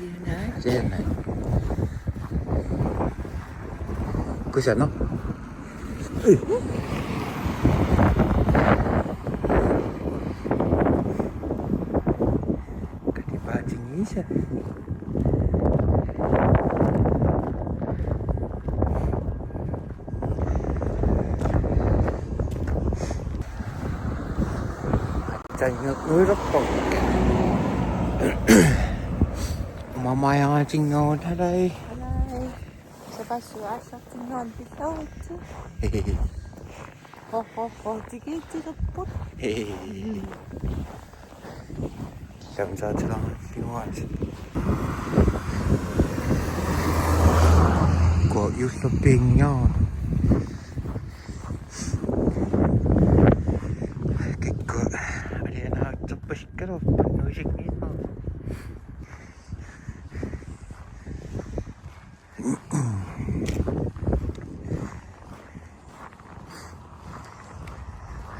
Ayan na. Kusa no? Ay! Kadibading isa. Uyroppo. Mamaya tingnan na rin. Alay. Sa baso-asa tingnan bitaw ito. Hehehe. Ho, tigil-tigil-pot. Hehehe. 감사드랑 필요하지. Của yêu shopping nhau. Cái cửa ở đây nó chụp cái đồ nuôi dịch ít mà.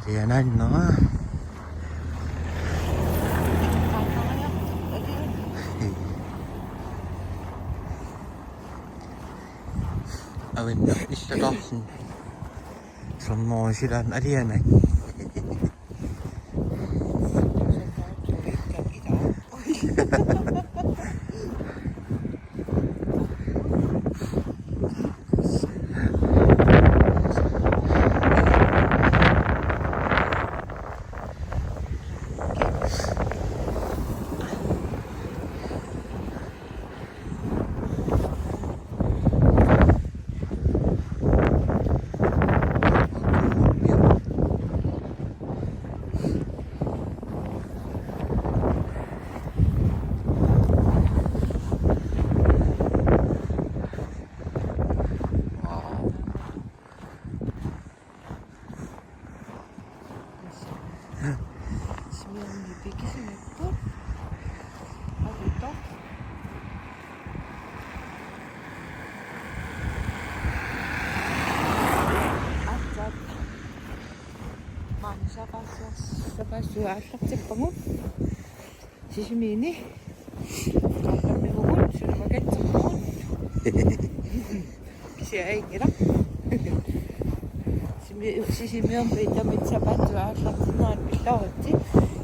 Ở đây nó bên đó ít đó xong ngồi xí lên ở đây này sa baso-asa tsipangot. Sisimini. Kami hukul sudah makan tsipangot. Bisa ingira. Sisimion beda mit sa baso-asa tsipangot bitaw iti.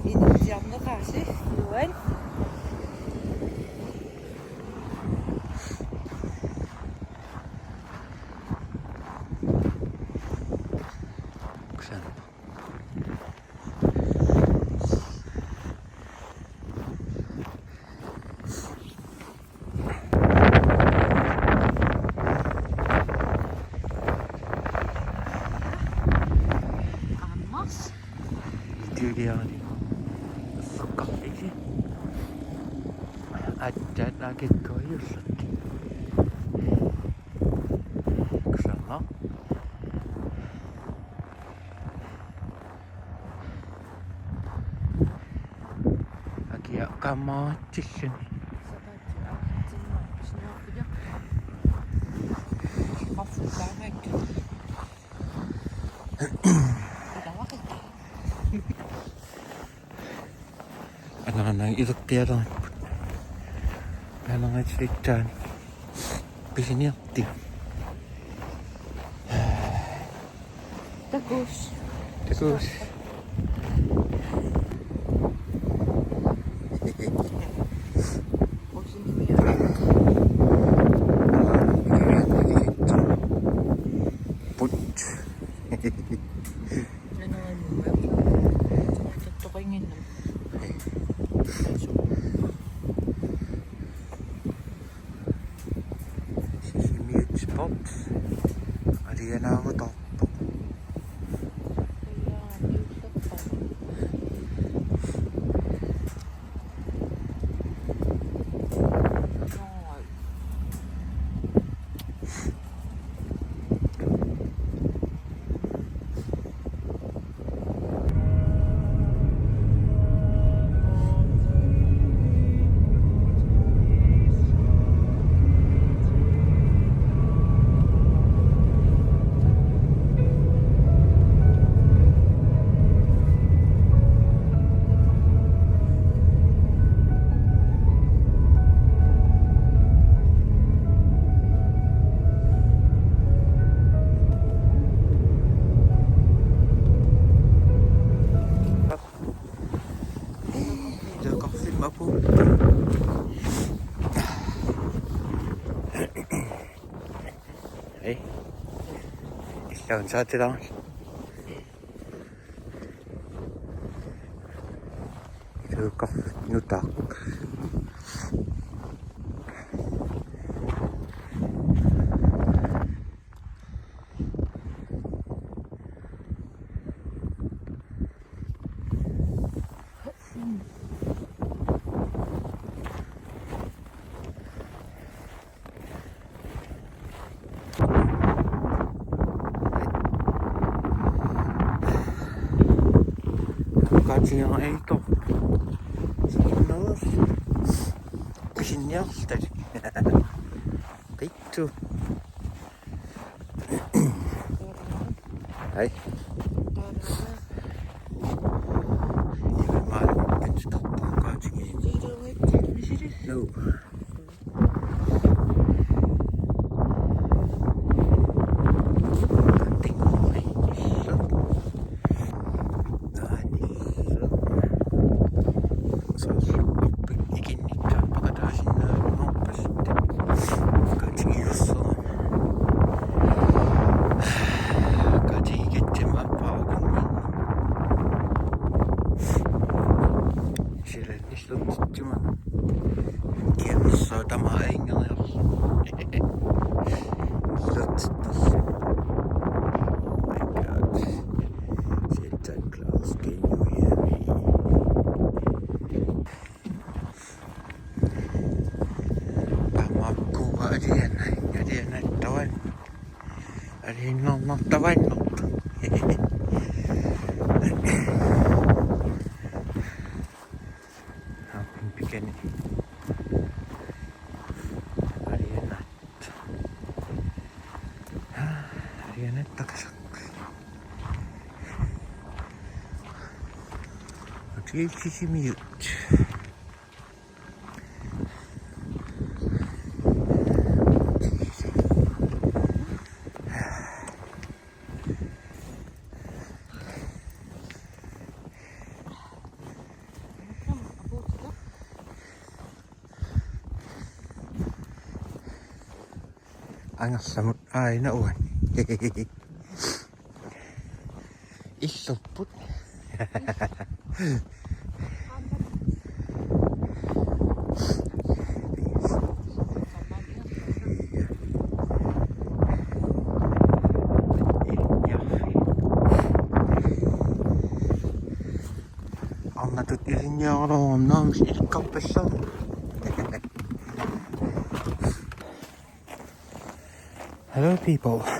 Initiam na kasi yuan. Ulluni sukkahti. Ajat lagi koyus. Kusama. Lagi kamatis ini. Anak-anak itu tiada. Anak-anak cerita. Biasanya aktif. Tegus. Ada yang aku tahu. mapupunta. Hei. Isla on saatelaan. Joka nutakka. Katsotaan ei toppu. Siinä nousi. Kysyn jastari. Vittu. Hei. Mä en sitä tappaa katsokin. No. Kiki mute. Angassa mut aina on. Issopput. Annatut isinjaaroon naamis ilkappessa. Hello people.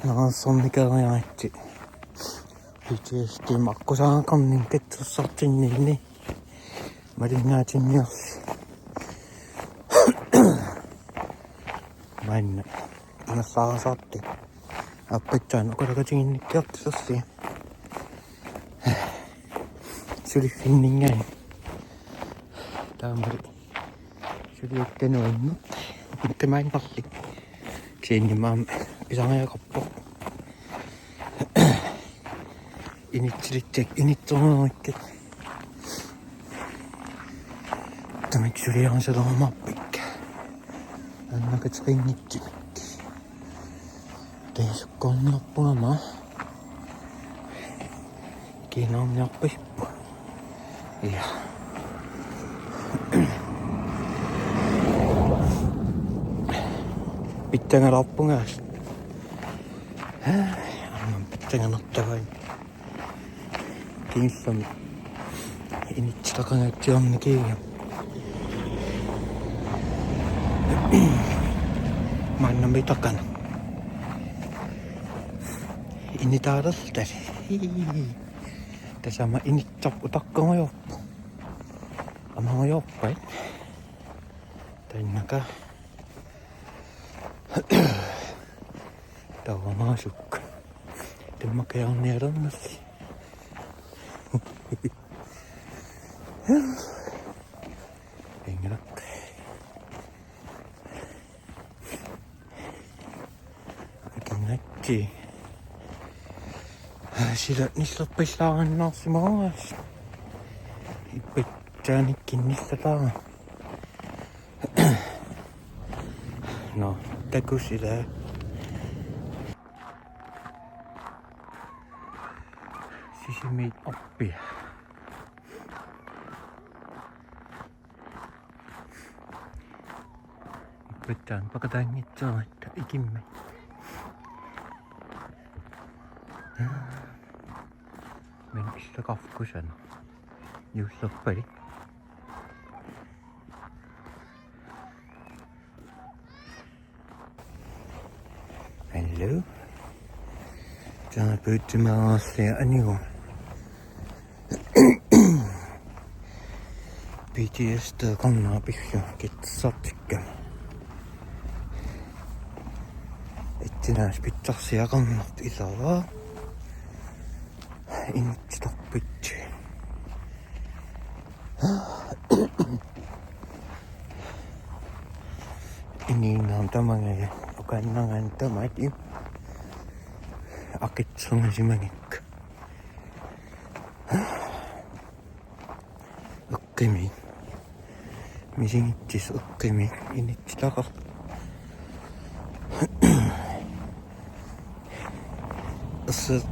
No sonnikella jaetti. Tietysti makkosaan kannin kettussa sinne. Mä näytin jos. Mä en anna saa saatti. Appettaan okalla sinne kettussa. Syli finningen. Tämä syli etten noin. Mutta mä en valli. Sinne mä isän ja kappo. Init on oikein. Tämä syli on se loma pikkä. Anna katso ringitty. Tees kon loppuamaan. Kiina on jappippu. Ja. Pitääkö loppuun kanssa? Pitääkö ottaa vain. Kiinni. Ei nyt sitä kannatti onnekin. Mä annan me takana. Ini taas tässä. Tässä mä ini takkaan mä joppu. Mä joppain. Tänäkä. Tää on maasukka. Tämä käy on niin rannassa. Enkä nakka. Oikein näkki. Sillä niissä loppis laaan nousi maas. pitäänikin niistä saa. No, teku sitä. Sisimiit oppia. Pitään pakataan niitä että ikimme. Men işte kafkusen. Just loppari. Hello. Täällä pyytämään asiaa anio. Piti estää kannaa pihja kitsatikka. Ettinäis pitsasia kannat isävää. Init tappitsi. Niin on tämänkin, joka on tämäkin. Akitsun esimerkiksi. Okkimi. Misin itsis okkimi. Init takas.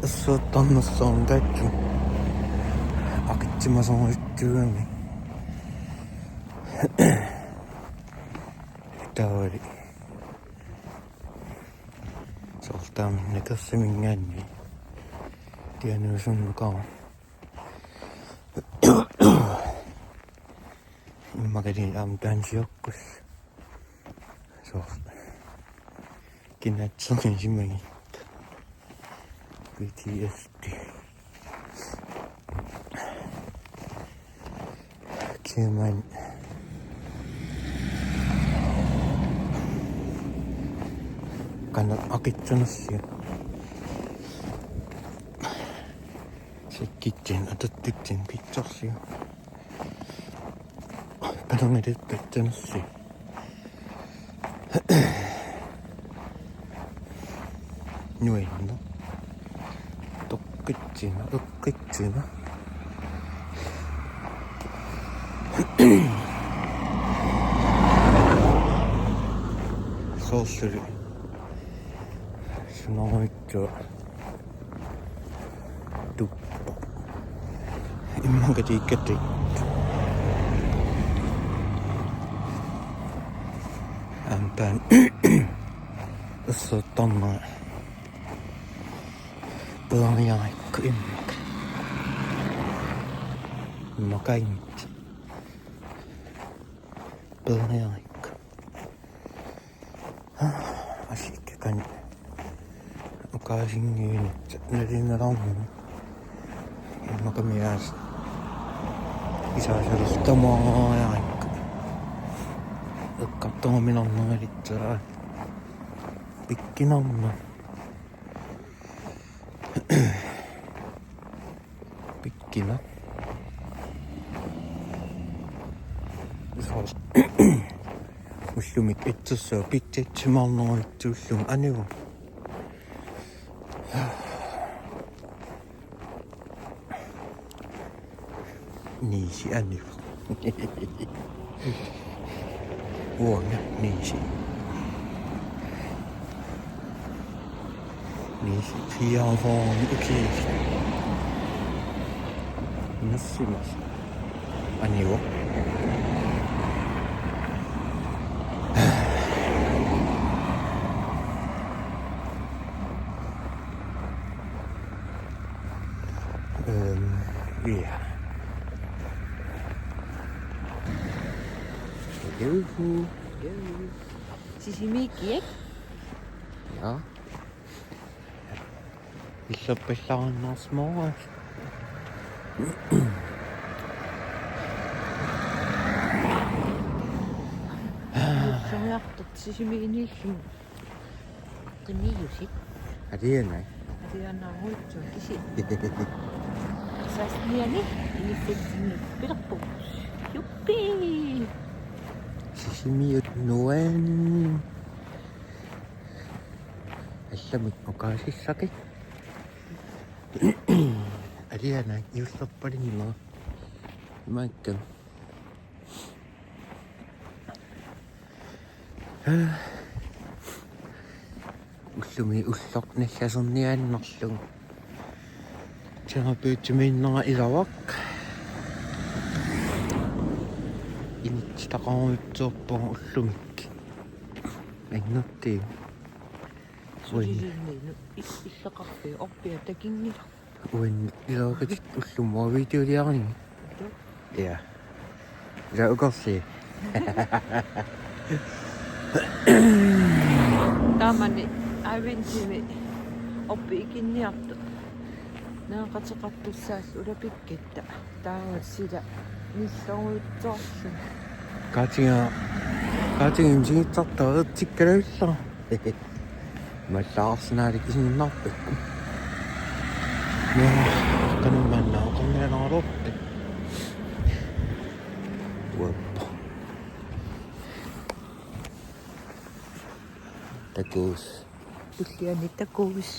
Tässä tannassa on täytty. Akitsima on yhtyömi. Tää oli. Soltaa minne tässä mingään niin. Tiennyt sun mukaan. Mä kädin amtansi jokkus. Solta. Kinnät sun ensimmäinen. PTSD. Kiemen. Kannat akitsanassia. Se kitchen otettiin pizzassia. Kannat edettanassia. Nuinno. Tokkitsina. Sossuri. Sanoitko tuppa. Immanka tiikkäti. Ämpään. Tässä on tonnoin. Planiaikka immanka. Mä käimt. Planiaikka. Asikkaan. Okaisin niin, että ne rinnan on. Immanka mies. Isä sellaista tamaa aika. Katsomaan minun noidittaa. Pikki namma. Pikkina. Uslumik itsessä pitää malnoit uslum anu. Niisi anu. Vuonna niisi. Niisi pian vaan yksi. Nassimas. Anu. Yeah. Juhu. Sisimiikki, Ja. Missä pesään asmaa? Se on jahtot sisimiin niihin. Mutta miijusi. Ja tiedän. Det är när hon kisi. Sas nieni, ini fitni pirappu. Juppi. Sisimi ut noen. Tässä mikkokaisissakin. Ja tiedän, just lopparin ilmaa. Mäkkän. Ullumi ullornillasернианнерлугу терапиутимииннера илавак инитситақармутсуорпуга уллумик агнуттиг сулилиннину иллеқарпи орпиа такингила уин илаакатит уллумуа видеолиарни я я угорси таамани авинтими орпи икинниарту наақатеқартуссаас улапиккитта таават сила ниллоруутсоорсу катинга имсигитсартаа тиккалавилла маллаарснаали кисиннарпакку я кануманнаа qammianarlorte уаппа такус уллиани такуус